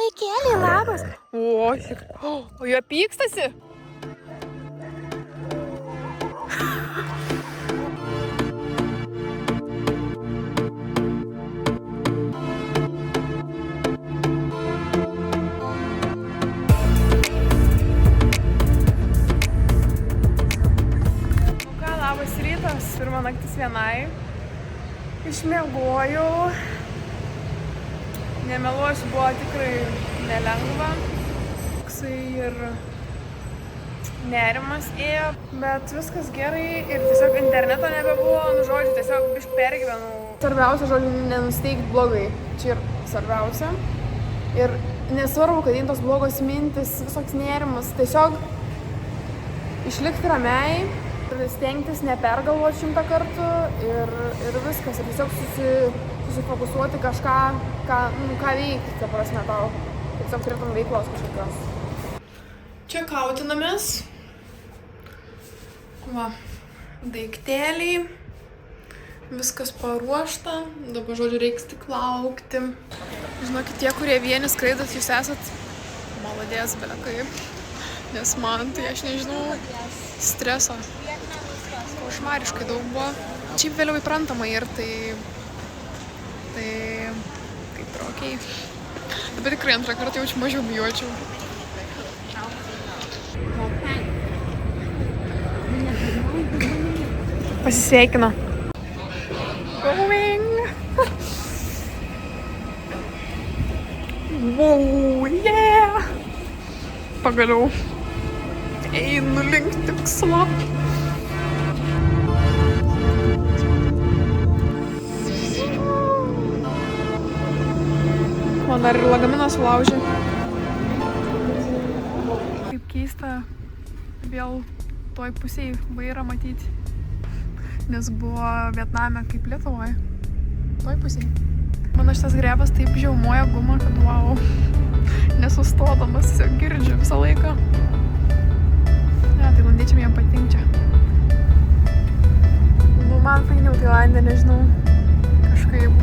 Vaikeli, labas. O jie pykstasi? Labas rytas, pirma naktis vienai. Išmiegojau. Nemeluosiu, buvo tikrai nelengva. Toksai ir nerimas ėjo, bet viskas gerai ir tiesiog interneto nebebuvo, žodžiu, tiesiog pergyvenau. Svarbiausia, žodžiu, nenusteikti blogai. Čia ir svarbiausia. Ir nesvarbu, kad tos blogos mintis, visoks nerimas, tiesiog išlikti ramiai. Stengtis nepergalvoti 100 kartų ir viskas. Ir tiesiog susifokusuoti kažką, ką veikti, ta prasme, tau. Tiesiog turėtum veiklos kažkokios. Čia kautinamės. Va, daikteliai. Viskas paruošta. Dabar, žodžiu, reiks tik laukti. Žinokit, tie, kurie vieni skraidat, jūs esat maladės, bele kaip. Nes man, tai aš nežinau, streso. Košmariškai daug buvo. Šiaip vėliau įprantama ir tai kaip ir okei. Dabar tikrai antrą kartą jaučiu mažiau bijočiau. Pasisveikino. Going! Wow, yeah! Pagaliau einu link tikslo. Man dar ir lagaminas sulaužė. Kaip keista vėl toj pusėj vairą matyti. Nes buvo Vietname kaip Lietuvoje. Toj pusėj. Mano šitas grebas taip žiaumoja gumą, kad wow. Nesustodamas, girdžiu visą laiką. Ne, tailandiečiam jam patinka. Nu, man fainiau Tailande, nežinau. Kažkaip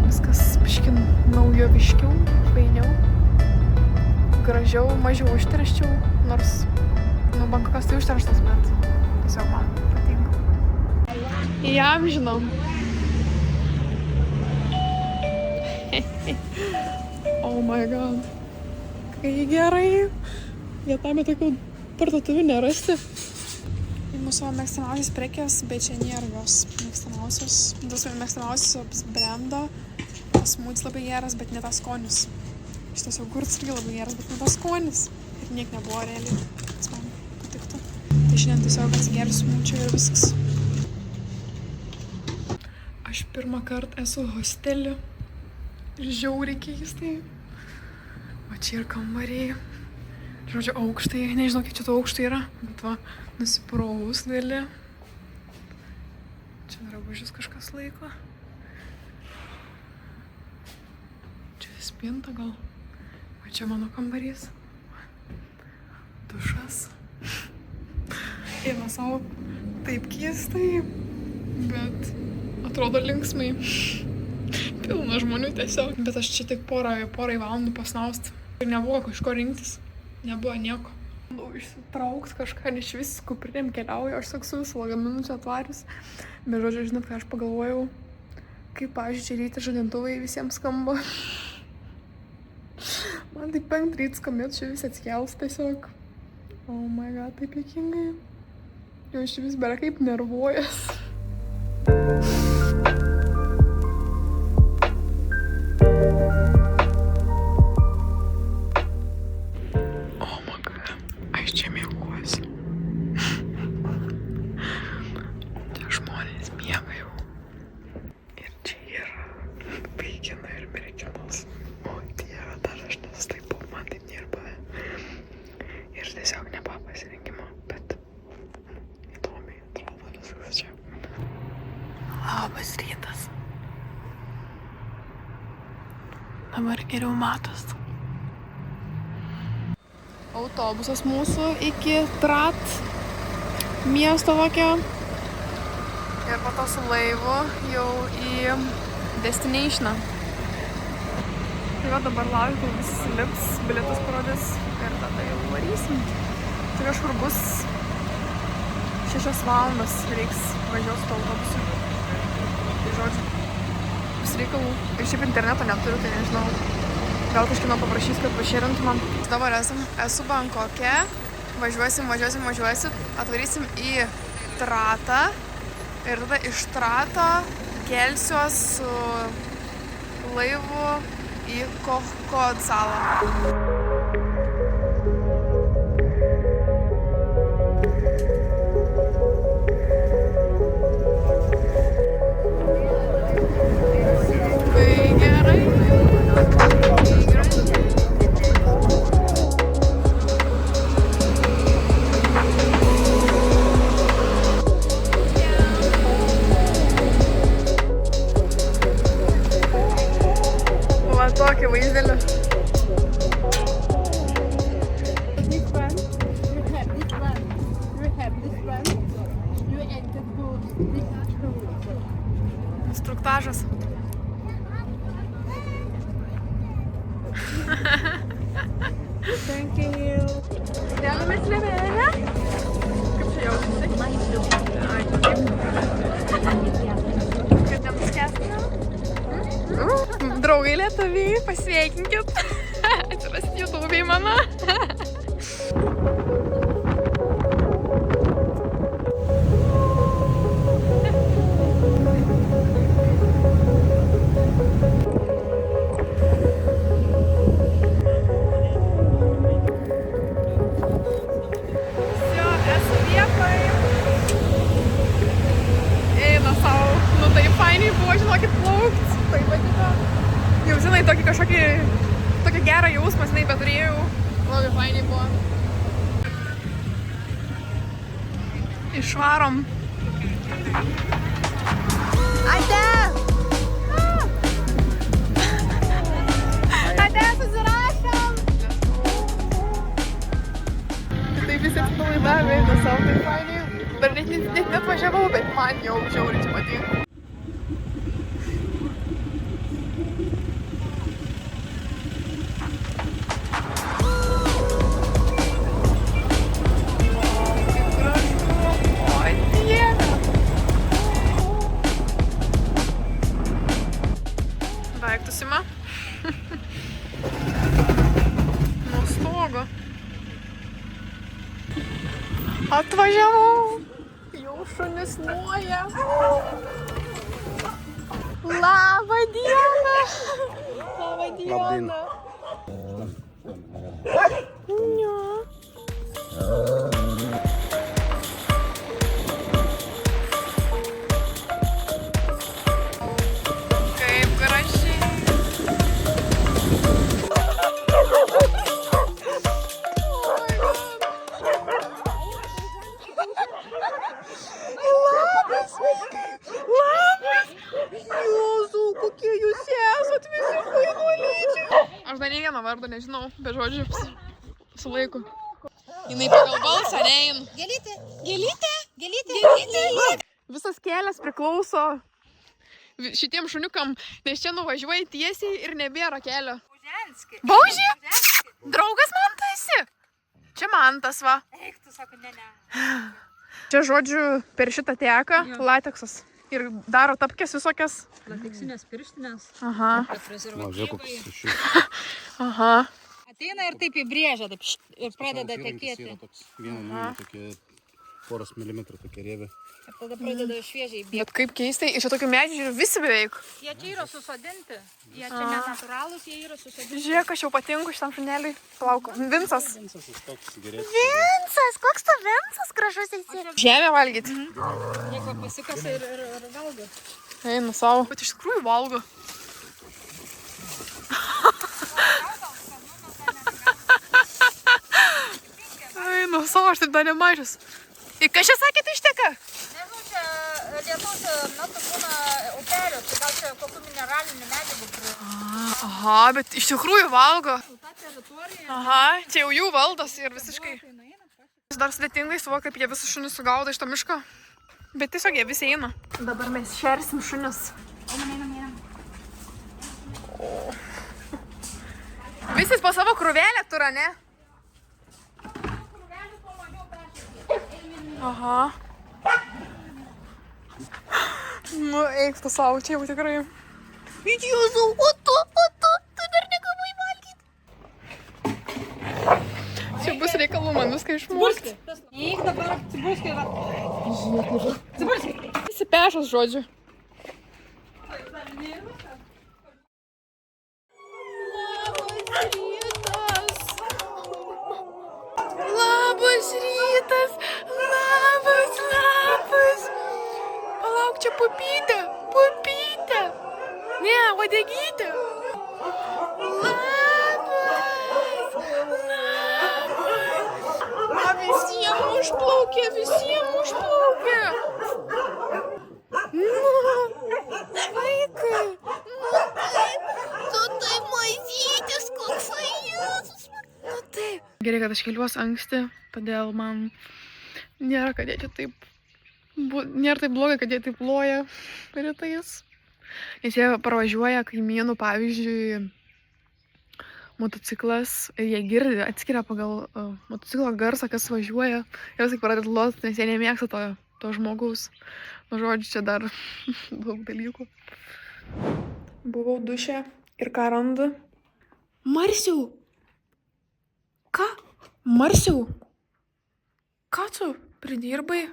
viskas biškin naujoviškiau, fainiau. Gražiau, mažiau užterščiau. Nors, Bankokas tai užterštas, bet tiesiog man patinka. Įamžinom. Oh my god. Kai gerai. Vietname tokių parduotuvių nerasti. Imu savo mėgstamiausias prekės, bet čia nėra jos mėgstamiausios. Mėgstamiausios brendo. Tas smūtis labai geras, bet ne tas skonis. Šitas jogurtas irgi labai geras, bet ne tas skonis. Ir niek nebuvo realiai. Tas man patiktų. Tai šiandien tiesiog atsigersiu smūčio ir viskas. Aš pirmą kartą esu hostelį. Žiauriai keistai. O čia ir kambariai. Žodžiu, aukštai. Nežinau, kiek čia to aukštai yra. Bet va, nusipraus gali. Čia drabužius kažkas laiko. Čia spinta gal. O čia mano kambarys. Dušas. Eina savo taip keistai. Bet atrodo linksmai. Pilna žmonių tiesiog. Bet aš čia tik porai valandų pasnaust. Ir nebuvo kažko rinktis. Nebuvo nieko. Bandau išsitraukt kažką, iš vis kuprinėm keliauju. Aš saksu visą lagaminu čia atvarius. Bet žodžiu, žinot, ką aš pagalvojau. Kaip, pavyzdžiui, čia ryte žadintuvai visiems skamba. Man taip 5 ryt skambėt, čia vis atsikels tiesiog. Oh my god, taip juokingai. Jau aš vis bėra kaip nervuojas. Labas rytas. Dabar geriau matos. Autobusas mūsų iki Trat miesto tokio. Ir po to su laivu jau į destinationą. Tai va dabar laukiu, kol visi lips, bilietus parodės ir tada jau varysim. Tai kažkur bus 6 valandas, reiks važiuoti su autobusu. Tai žodžiu, bus reikalų. Ir šiaip interneto neturiu, tai nežinau. Gal kažkino paprašys, kad pašėrintų man. Dabar esu Bankoke, važiuosim, atvarysim į Tratą ir tada iš Trato kelsiuos su laivu į Kohkod salą. Tokį vaizdelį. Instruktažas. Thank you. Degamės liemenę. Kaip čia jaučiasi? Ai, kad nenuskęsime. Draugai lietuviai, pasveikinkit. Atsirasti YouTube'ai mano. Все, esu vietoj. Eina savo. Nu tai fainiai buvo, žinokit, plaukt. Tai patiko. Jau žinai, tokį gerą jausmą, žinai, bet turėjau. Labai fainiai buvo. Išvarom. Ate! Ate, susirašėm! Tai visi atsipalaidavę, eina savo, tai fainiai. Dar net važiavau, bet man jau žiauriai patinka. Daiktus ima. Nuo stogo. Atvažiavau. Jau šunis nuoja. Labą dieną. Labą dieną. Ne. Aš dar nei vieną vardą nežinau, be žodžių su laiku. Jinai pagal balsą nein. Gėlytė. Gėlytė? Gėlytė. Visas kelias priklauso šitiem šuniukam, nes čia nuvažiuoji tiesiai ir nebėra kelio. Baužė? Draugas Mantas esi? Čia Mantas, va. Eik, tu sako, ne. Čia, žodžiu, per šitą teka lateksas. Ir daro tapkės visokias. Lateksinės pirštinės. Aha. Prezervatyvai. Aha. Ateina ir taip įbrėžia, taip ir pradeda tekėti. Yra toks 1 tokie poros milimetrų tokie riebi. Ir tada pradeda šviežiai bėgti. Bet kaip keistai, iš čia tokių medžių visi beveik. Jie čia yra susodinti. Jie čia nenatūralūs, jie yra susodinti. Žiūrėk, aš jau patinku šitam šuneliui. Palauk, Vincas. Vincas toks geresnis. Vincas, koks tu Vincas gražus esi. Žemę valgyti. Nieko pasikasa ir valgo. Einu savo. Bet iš tikrųjų valgo. Einu savo, aš taip dar nemažęs. Ir kas čia sakė, tai išteka? Nežinau, čia lietaus metu būna upelių, tai gal čia kokių mineralinių medžiagų turi. Aha, bet iš tikrųjų valgo. Ta teritorija. Aha, čia jau jų valdos ir visiškai. Dar sudėtingai suvokia, kaip jie visus šunis sugaudo iš to miško. Bet tiesiog jie visi eina. Dabar mes šersim šunis. Visi po savo krūvelę turi, ne? Aha. Nu, eik tu savo, čia jau tikrai. Jūsų, o tu dar negavai valgyti. Čia bus reikalų man viską išmokti. Eik dabar, atsiburskit. Atsiburskit. Įsipešas, žodžiu. Labas rytas! Labas! Palauk, čia pupytė! Ne, uodegytė! Labas! Visiems užplaukė! Vaikai! Tu tai mažytis, koksai Jėzus! Taip. Gerai, kad aš keliuos anksti, todėl man nėra, kad jie čia taip... Nėra taip blogai, kad jie taip loja rytais. Nes jie pravažiuoja kaimynų, pavyzdžiui, motociklas ir jie girdi, atskiria pagal motociklo garsą, kas važiuoja. Ir visai pradeda loti, nes jie nemėgsta to žmogaus. Nu, žodžiu, čia dar daug dalykų. Buvau duše ir ką randu? Marsiau! Ką? Marsiau! Ką tu pridirbai?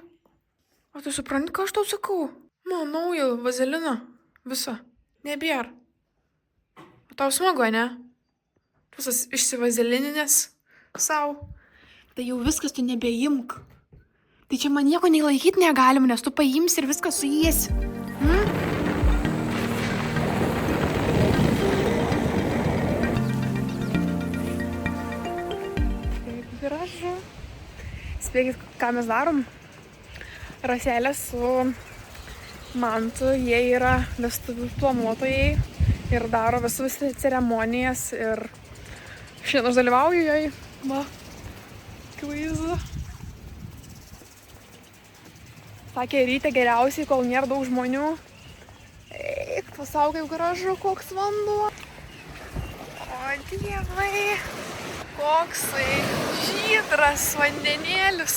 O tu supranti, ką aš tau sakau? Nu, naują vazeliną. Visą. Nebėr. O tau smagu, ne? Visas išsivazelininės savo. Tai jau viskas tu nebeimk. Tai čia man nieko neįlaikyti negalim, nes tu paimsi ir viską suėsi. Kaip gražu. Spėkit, ką mes darom? Raselė su Mantu, jie yra vestuvių planuotojai ir daro vestuvių ceremonijas ir šiandien aš dalyvauju joj. Va, kvaizda. Sakė, ryte geriausiai, kol nėra daug žmonių. Eik, pasau, kaip gražu, koks vanduo. O dievai, koksai žydras vandenėlis.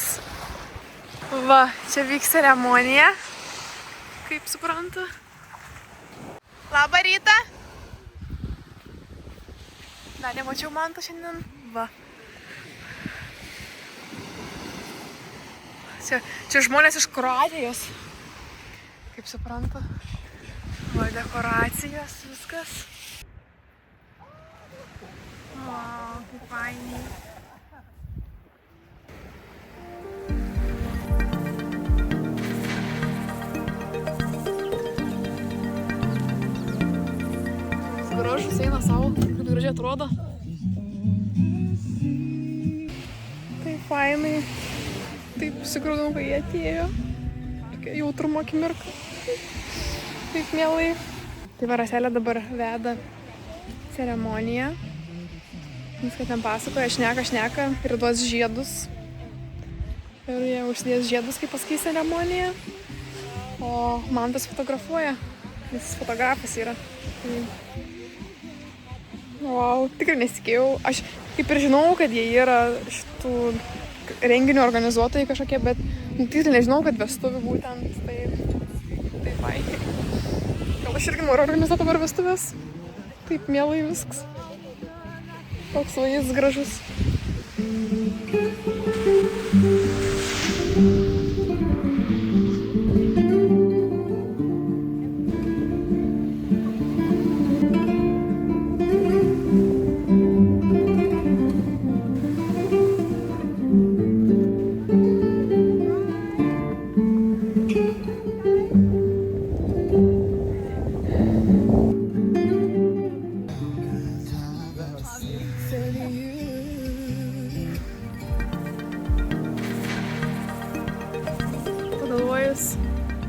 Va, čia vyks ceremonija. Kaip suprantu. Labą rytą. Dar nemačiau Manto šiandien. Va. Čia žmonės iš Kroatijos. Kaip suprantu. Va, dekoracijos, viskas. O, kaip fainiai. Gražus eina savo, kaip gražiai atrodo. Taip fainai. Taip susigraudau, kai jie atėjo. Jautrumo akimirka. Taip mielai. Tai va, Raselė dabar veda ceremoniją. Viską ten pasakoja, šneka ir duos žiedus. Ir jie užsidės žiedus, kaip pasakys ceremonija. O Mantas fotografuoja. Jis fotografas yra. Wow, tikrai nesitikėjau. Aš kaip ir žinau, kad jie yra šitų renginių organizuotojai kažkokie, bet tikrai nežinau, kad vestuvių būtent. Tai fainiai. Gal aš irgi noriu organizuoti dabar vestuvės. Taip mielai viskas. Toks vaizdas gražus.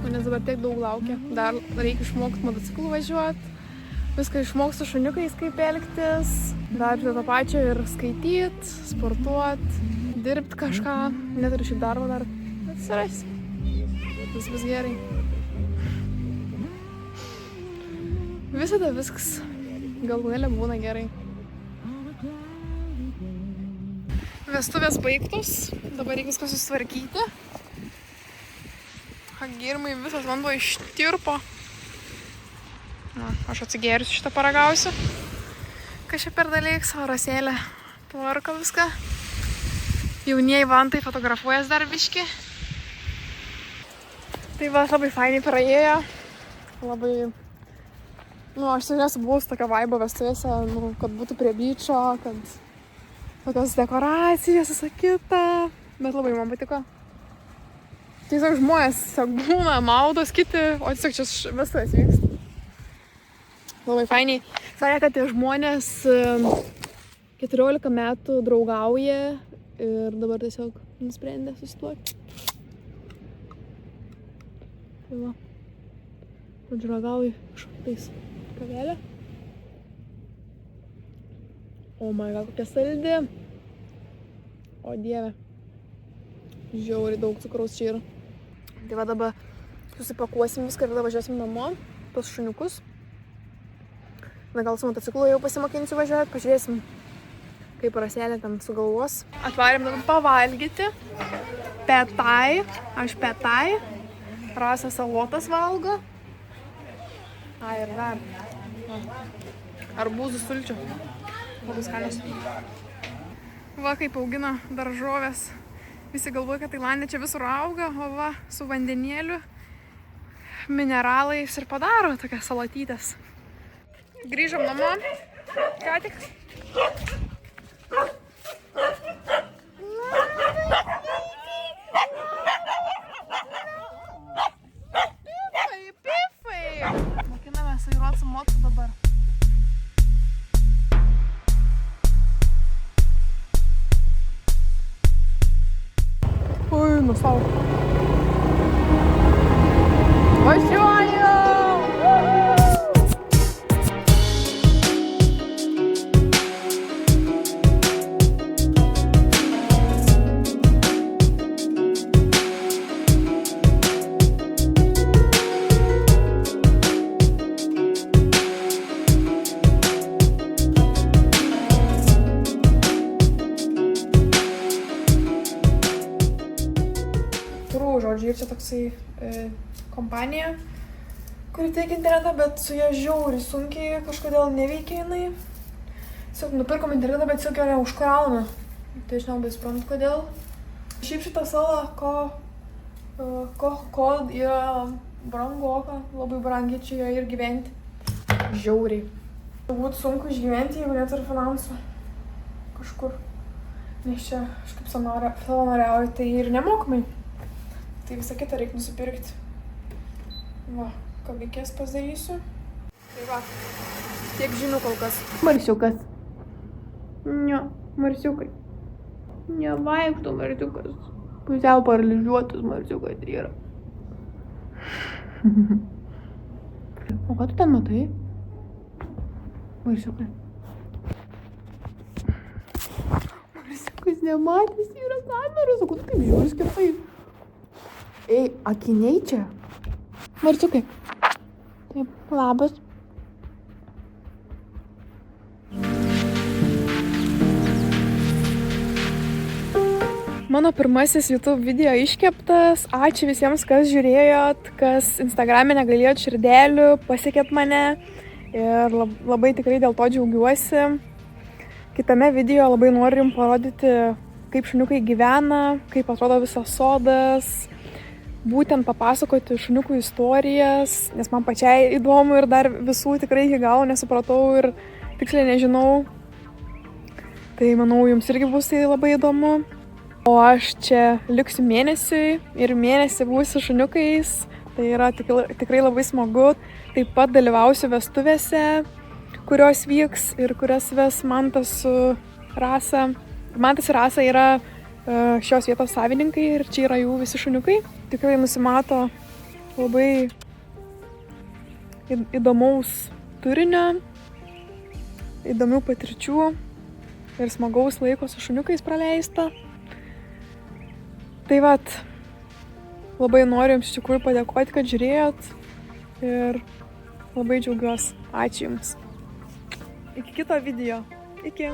Manęs dabar tiek daug laukia. Dar reikia išmokti motociklų važiuoti. Viską išmokti su šuniukais, kaip elgtis. Dar prie to pačio ir skaityti, sportuoti, dirbti kažką. Neturiu šiaip darbo dar. Atsirasi. Vis bus gerai. Visada viskas galų gale būna gerai. Vestuvės baigtos, dabar reikia viską susitvarkyti. Girmai visas vanduo ištirpo. Na, aš atsigėrusiu šitą paragausiu. Kas čia per dalyks, Rosėlė tvarko viską. Jaunieji vantai fotografuojas dar biški. Tai va, labai fainiai praėjo. Labai... aš seniausiai buvau su tokio vaibo vestuvėse, kad būtų prie byčo, kad tokios dekoracijos, visą kitą. Bet labai man patiko. Tiesiog žmonės būna, maudos kiti, o tiesiog čia vestuvės vyksta. Labai fainiai. Sakė, kad tie žmonės 14 metų draugauja ir dabar tiesiog nusprendė susituokti. Tai va. Žodžiu, ragauju kažkokiais kavelė. O my god, kokia saldi. O dieve. Žiauriai daug cukraus čia yra. Tai va dabar susipakuosim viską ir tada važiuosim namo pas šuniukus. Na gal su motociklu jau pasimokinsiu važiuoti, pažiūrėsim, kaip Rosėlė ten sugalvos. Atvarėm dabar pavalgyti. Petai, aš petai. Rasa salotas valgo. Ir dar arbūzų sulčių. Labai skanios. Va kaip augina daržovės. Visi galvoja, kad Tailande čia visur auga, o va su vandenėliu, mineralais ir padaro tokias salatytes. Grįžom namo. Ką tik? Pifai! Mokinamės vairuot su mocu dabar. Ui, nusau. Važiuoju! Žodžiu, ir čia toksai kompanija, kuri teikia internetą, bet su ją žiauriai sunkiai kažkodėl neveikia jinai. Tiesiog nupirkom internetą, bet tiesiog jo neužkrauna. Tai aš nelabai suprantu, kodėl. Šiaip šitą salą, ko yra brangoka, labai brangiai čia jo ir gyventi. Žiauriai. Būtų sunku išgyventi, jeigu neturi finansų kažkur. Nes čia aš kaip savanoriauju, tai ir nemokamai. Tai visą kitą reikia nusipirkti. Va, kabikės pasidarysiu. Tai va, tiek žinių kol kas. Marsiukas. Ne, marsiukai. Nevaikšto marsiukas. Pusiau paralyžiuotas marsiukas yra. O ką tu ten matai? Marsiukai. Marsiukas nematys, yra kameros. O kur tu kaip žiūri skirtai? Ei, akiniai čia. Marsiukai. Taip, labas. Mano pirmasis YouTube video iškeptas. Ačiū visiems, kas žiūrėjot, kas Instagrame negalėjot širdelių, pasiekėt mane. Ir labai tikrai dėl to džiaugiuosi. Kitame video labai noriu jums parodyti, kaip šuniukai gyvena, kaip atrodo visas sodas. Būtent papasakoti šuniukų istorijas, nes man pačiai įdomu ir dar visų tikrai iki galo nesupratau ir tiksliai nežinau. Tai manau, jums irgi bus tai labai įdomu. O aš čia liksiu mėnesiui ir mėnesį būsiu šuniukais. Tai yra tikrai labai smagu. Taip pat dalyvausiu vestuvėse, kurios vyks ir kurias ves Mantas su Rasa. Mantas ir Rasa yra šios vietos savininkai ir čia yra jų visi šuniukai. Tikrai nusimato labai įdomaus turinio, įdomių patirčių ir smagaus laiko su šuniukais praleista. Tai vat, labai noriu jums iš tikrųjų padėkoti, kad žiūrėjot ir labai džiaugiuosi. Ačiū jums. Iki kito video. Iki.